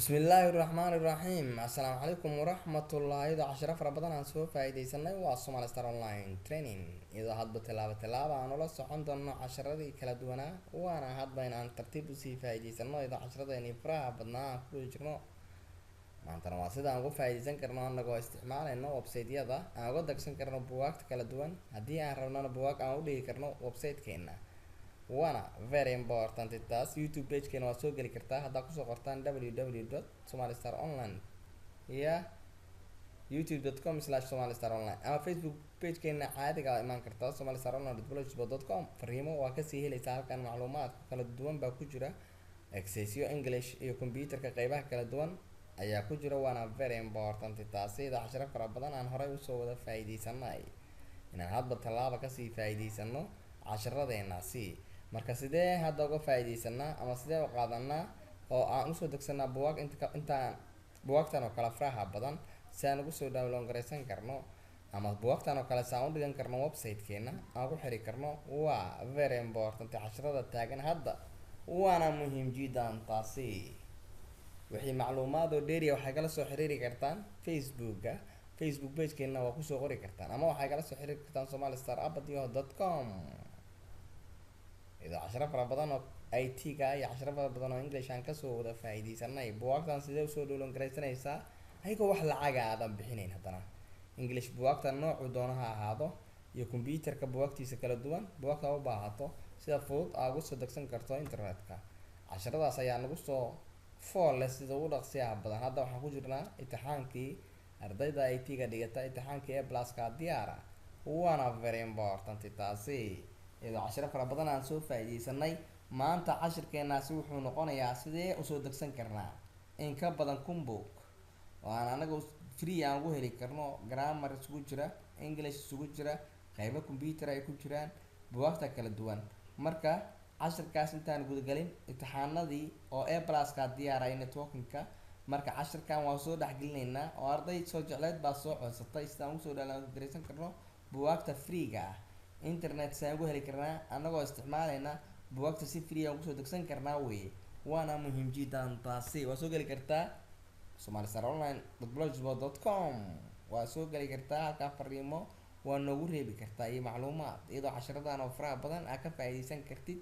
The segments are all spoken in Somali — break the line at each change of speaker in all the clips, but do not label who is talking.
bismillaahi raxmaani raxiim assalaamu calaykum waraxmatullaahi iyadoo casharo fara badan aan soo faa-iideysanay waa Somali Star Online Training iyadoo hadba tilaabo aan ula socon doono casharadii kala duwanaa waana hadba in aan tartiib usii faa-iideysano iyadoo casharadeenii faraha badnaa aan ku guda jirno maantana waa sida aan uga faa-iideysan karno anagoo isticmaalayno website-yada aan uga dagsan karno buugaagta kala duwan haddii aan rabnona buugaag aan u dhigi karno website-keena waana very important taas youtube pagekeena waa soo geli kartaa haddaa kusoo qortaan www.somalistaronline iyo youtube.com/somalistaronline ama facebook pagekeena caadiga waa imaan kartaa somalistaronline.blogspot.com fariimo waa kasii helaysaa halkan macluumaadka kala duwan baa ku jira accessio english iyo computerka qeybaha kala duwan ayaa ku jira waana very important taasi ida casharo fara badan aan horey usoo wada faa-iideysanay inaan hadba tallaaba kasii faa-iideysano casharadeenaasi marka sidee hadda uga faa-iideysanaa ama sidee u qaadanaa oo aan usoo degsanaa buugaag intaan buugaagtan oo kale faraha badan si aan ugu soo download garaysan karno ama buugaagtan oo kale si aan u dhigan karno website-keena aan ku xiri karno waa very important casharada taagan hadda waana muhiim jiddan taasi wixii macluumaad oo dheeriya waxay kala soo xiriiri kartaan facebook pagekeena waa kusoo qori kartaan ama waxay kala soo xiriiri kartaan somalistar@yahoo.com idoo casharo fara badan oo IT-ga iyo casharo fara badan oo English aan kasoo wada faa-iideysanay buugaagtan sidee usoo download garaysanaysaa ayagoo wax lacaga aadan bixinayn haddana English buugaagtan noocu doono ha ahaado iyo computerka buugaagtiisa kala duwan buugaagta u baahato sida fudud aad ugu soo degsan karto internetka casharadaas ayaa nagu soo fool sida ugu dhaqsiyaha badan hadda waxaan ku jirnaa imtixaankii ardayda IT-ga dhigata imtixaankii A+ka diyaara waana very important taasi iyadoo casharo fara badan aan soo faa-iideysanay maanta cashirkeenaasi wuxuu noqonayaa sidee usoo degsan karnaa in ka badan kun book oo aan anaga free aan ugu heli karno grammar isugu jira English isugu jira qeybo computer ay ku jiraan buugaagta kala duwan marka cashirkaas intaan gudagelin imtixaanadii oo A+ka diyaaray networking-ka marka cashirkan waa soo dhexgelineynaa oo arday soo jecleed baa soo codsatay sidaan usoo dhaalgaraysan karno buugaagta free-ga ah internet saan ugu heli karnaa anagoo isticmaalayna buugaagta si free aan kusoo degsan karnaa weye waana muhiim jiddan taasi waa soo geli kartaa somalistaronline.blogspot.com waa soo geli kartaa halkaa fariimo waa noogu reebi kartaa iyo macluumaad iyadoo casharadan oo faraha badan aad ka faa-iideysan kartid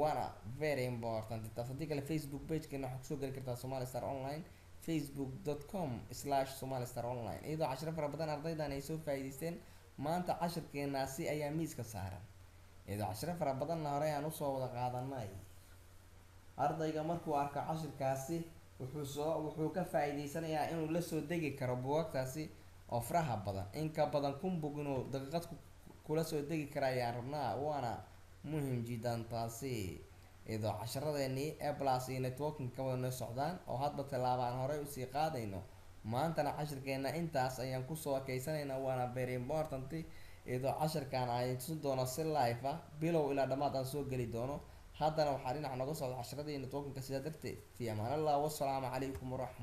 waana very important taas haddii kale facebook pagekeena waxaa kusoo geli kartaa Somalistar Online facebook.com/somalistaronline iyadoo casharo fara badan ardaydan ay soo faa-iideysteen maanta cashirkeenaasi ayaa miiska saaran iyadoo cashiro fara badanna horey aan usoo wada qaadanay ardayga markuu arko cashirkaasi wuxuu ka faa-iideysanayaa inuu lasoo degi karo buugaagtaasi oo faraha badan in ka badan kun bug inuu daqiiqad kula soo degi kara ayaan rabnaa waana muhiim jiddan taasi iyadoo casharadeenii A+ iyo networking-ka wadana socdaan oo hadba tallaaba aan horey usii qaadayno maantana cashirkeena intaas ayaan kusoo ekeysanaynaa waana very important iyadoo cashirkan aan tusin doono si live ah bilow ilaa dhammaad aan soo geli doono haddana waxaa dhinaca noga socda casharadii networking-ka sidaa darteed fi amaan allah wassalaamu calaykum waraxmat